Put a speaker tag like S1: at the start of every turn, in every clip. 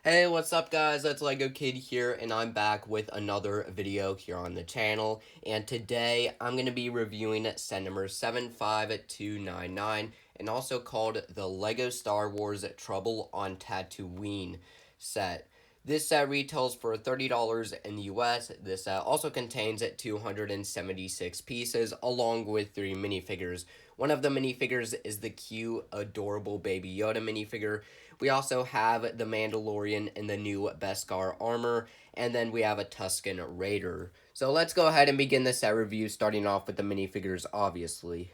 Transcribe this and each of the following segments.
S1: Hey, what's up guys? It's Lego Kid here, and I'm back with another video here on the channel. And today, I'm going to be reviewing set number 75299, and also called the Lego Star Wars Trouble on Tatooine set. This set retails for $30 in the US. This set also contains 276 pieces, along with 3 minifigures. One of the minifigures is the cute, adorable Baby Yoda minifigure. We also have the Mandalorian in the new Beskar armor, and then we have a Tuscan Raider. So let's go ahead and begin the set review, starting off with the minifigures, obviously.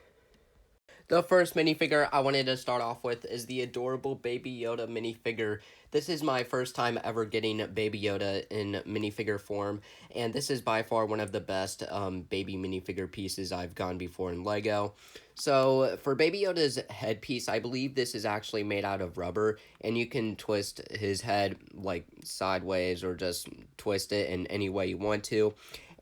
S1: The first minifigure I wanted to start off with is the adorable Baby Yoda minifigure. This is my first time ever getting Baby Yoda in minifigure form, and this is by far one of the best baby minifigure pieces I've gotten before in LEGO. So, for Baby Yoda's headpiece, I believe this is actually made out of rubber, and you can twist his head, like, sideways, or just twist it in any way you want to.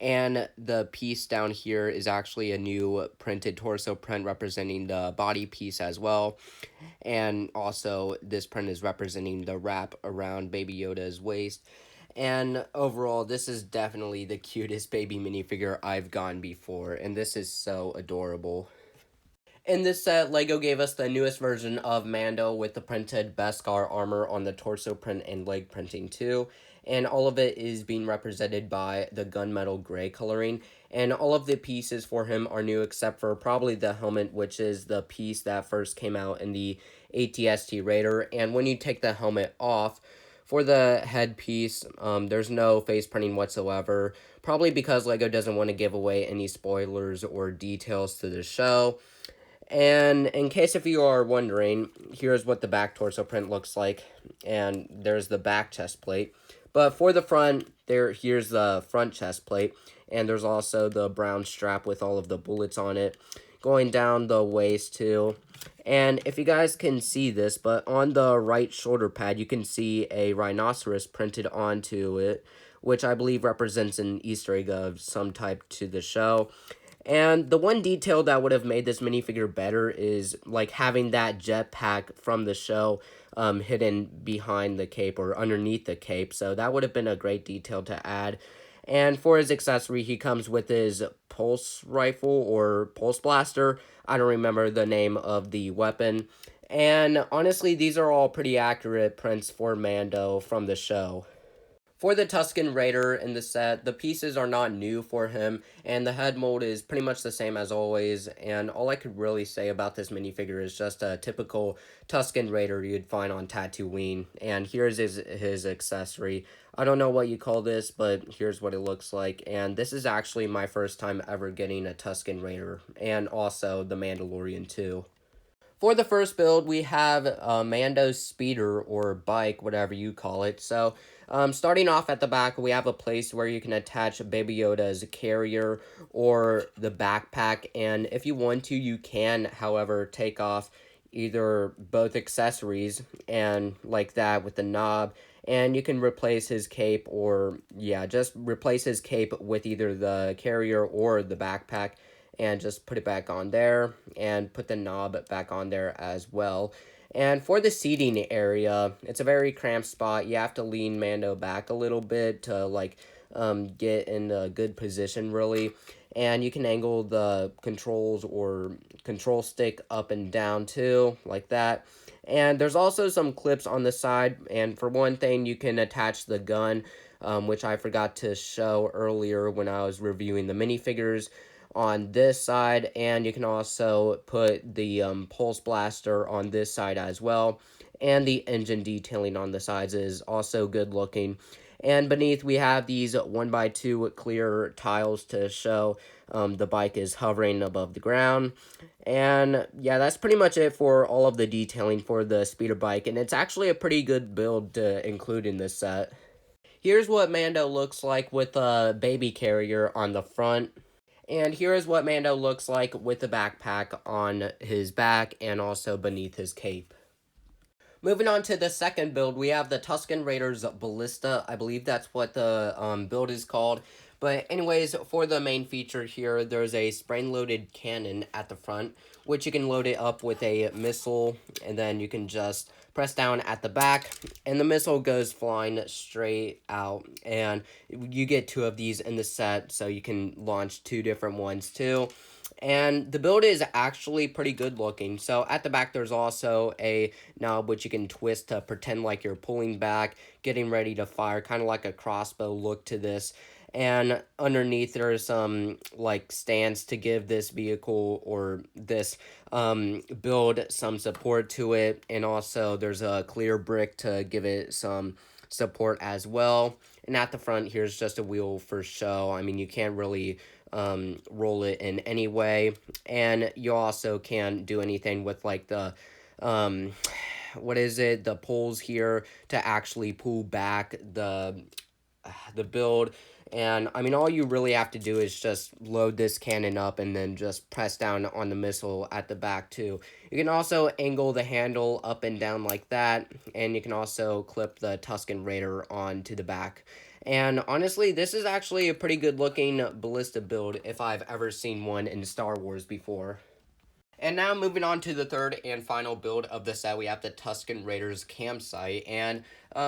S1: And the piece down here is actually a new printed torso print representing the body piece as well. And also, this print is representing the wrap around Baby Yoda's waist. And overall, this is definitely the cutest baby minifigure I've gotten before. And this is so adorable. In this set, LEGO gave us the newest version of Mando with the printed Beskar armor on the torso print and leg printing too. And all of it is being represented by the gunmetal gray coloring. And all of the pieces for him are new except for probably the helmet, which is the piece that first came out in the ATST Raider. And when you take the helmet off, for the headpiece, there's no face printing whatsoever. Probably because LEGO doesn't want to give away any spoilers or details to the show. And in case if you are wondering, here's what the back torso print looks like, and there's the back chest plate. But for the front, here's the front chest plate, and there's also the brown strap with all of the bullets on it, going down the waist too. And if you guys can see this, but on the right shoulder pad, you can see a rhinoceros printed onto it, which I believe represents an Easter egg of some type to the show. And the one detail that would have made this minifigure better is, like, having that jetpack from the show hidden behind the cape or underneath the cape. So that would have been a great detail to add. And for his accessory, he comes with his pulse rifle or pulse blaster. I don't remember the name of the weapon. And honestly, these are all pretty accurate prints for Mando from the show. For the Tuscan Raider in the set, the pieces are not new for him, and the head mold is pretty much the same as always, and all I could really say about this minifigure is just a typical Tuscan Raider you'd find on Tatooine, and here's his accessory. I don't know what you call this, but here's what it looks like, and this is actually my first time ever getting a Tuscan Raider, and also the Mandalorian too. For the first build, we have Mando's speeder, or bike, whatever you call it. So, starting off at the back, we have a place where you can attach Baby Yoda's carrier or the backpack. And if you want to, you can, however, take off either both accessories and like that with the knob. And you can replace his cape or, yeah, just replace his cape with either the carrier or the backpack. And just put it back on there, and put the knob back on there as well. And for the seating area, it's a very cramped spot. You have to lean Mando back a little bit to, like, get in a good position, really. And you can angle the controls or control stick up and down, too, like that. And there's also some clips on the side, and for one thing, you can attach the gun, which I forgot to show earlier when I was reviewing the minifigures, on this side, and you can also put the pulse blaster on this side as well, and the engine detailing on the sides is also good looking. And beneath we have these 1x2 clear tiles to show the bike is hovering above the ground. And yeah, that's pretty much it for all of the detailing for the speeder bike, and it's actually a pretty good build to include in this set. Here's what Mando looks like with a baby carrier on the front. And here is what Mando looks like with the backpack on his back and also beneath his cape. Moving on to the second build, we have the Tuscan Raiders Ballista. I believe that's what the build is called. But anyways, for the main feature here, there's a spring-loaded cannon at the front, which you can load it up with a missile, and then you can just press down at the back, and the missile goes flying straight out. And you get 2 of these in the set, so you can launch 2 different ones too. And the build is actually pretty good looking. So at the back, there's also a knob which you can twist to pretend like you're pulling back, getting ready to fire, kind of like a crossbow look to this. And underneath, there's some like stands to give this vehicle or this build some support to it. And also, there's a clear brick to give it some support as well. And at the front, here's just a wheel for show. I mean, you can't really roll it in any way, and you also can't do anything with like the what is it, the pulls here to actually pull back the build. And I mean, all you really have to do is just load this cannon up and then just press down on the missile at the back too. You can also angle the handle up and down like that, and you can also clip the Tuscan Raider onto the back. And honestly, this is actually a pretty good looking ballista build if I've ever seen one in Star Wars before. And now moving on to the third and final build of the set, we have the Tuscan Raiders campsite. And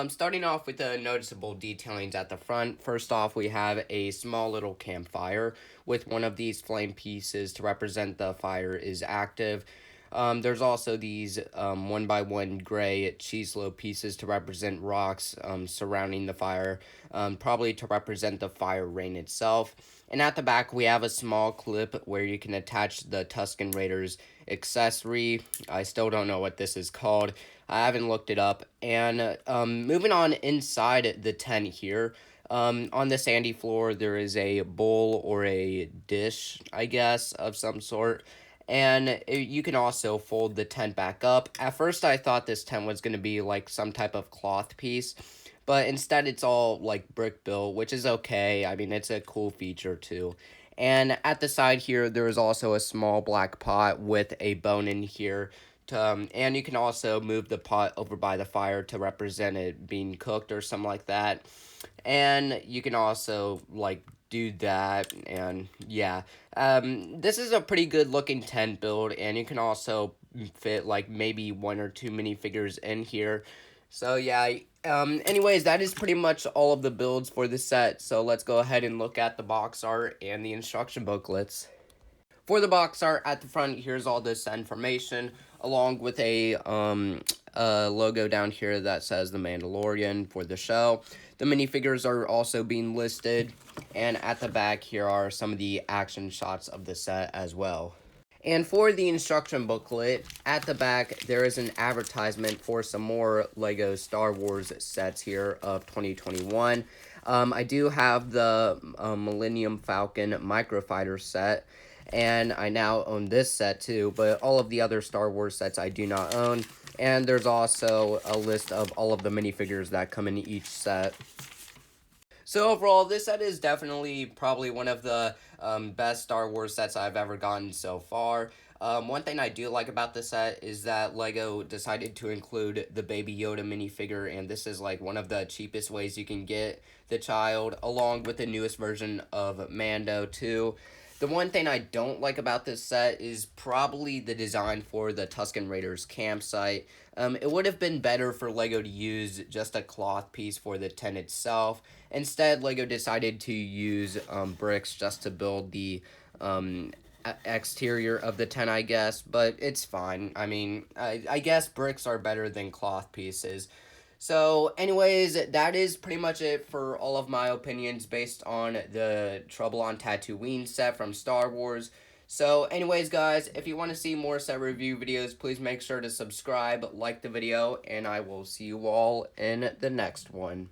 S1: starting off with the noticeable detailings at the front, first off we have a small little campfire with one of these flame pieces to represent the fire is active. There's also these 1x1 gray cheese loaf pieces to represent rocks surrounding the fire, probably to represent the fire rain itself. And at the back, we have a small clip where you can attach the Tuscan Raiders accessory. I still don't know what this is called. I haven't looked it up. And moving on inside the tent here, on the sandy floor, there is a bowl or a dish, I guess, of some sort. And you can also fold the tent back up. At first, I thought this tent was going to be like some type of cloth piece, but instead it's all like brick built, which is okay. I mean, it's a cool feature too. And at the side here, there is also a small black pot with a bone in here. And you can also move the pot over by the fire to represent it being cooked or something like that. And you can also like do that, and yeah, this is a pretty good looking tent build, and you can also fit like maybe 1 or 2 minifigures in here. So yeah, anyways, that is pretty much all of the builds for the set. So let's go ahead and look at the box art and the instruction booklets. For the box art at the front, here's all this information, along with a logo down here that says The Mandalorian for the show. The minifigures are also being listed, and at the back here are some of the action shots of the set as well. And for the instruction booklet, at the back, there is an advertisement for some more LEGO Star Wars sets here of 2021. I do have the Millennium Falcon Microfighter set, and I now own this set too, but all of the other Star Wars sets I do not own. And there's also a list of all of the minifigures that come in each set. So overall, this set is definitely probably one of the best Star Wars sets I've ever gotten so far. One thing I do like about this set is that LEGO decided to include the Baby Yoda minifigure, and this is like one of the cheapest ways you can get the child, along with the newest version of Mando too. The one thing I don't like about this set is probably the design for the Tuscan Raiders campsite. It would have been better for LEGO to use just a cloth piece for the tent itself. Instead, LEGO decided to use bricks just to build the exterior of the tent, I guess. But it's fine. I mean, I guess bricks are better than cloth pieces. So, anyways, that is pretty much it for all of my opinions based on the Trouble on Tatooine set from Star Wars. So, anyways, guys, if you want to see more set review videos, please make sure to subscribe, like the video, and I will see you all in the next one.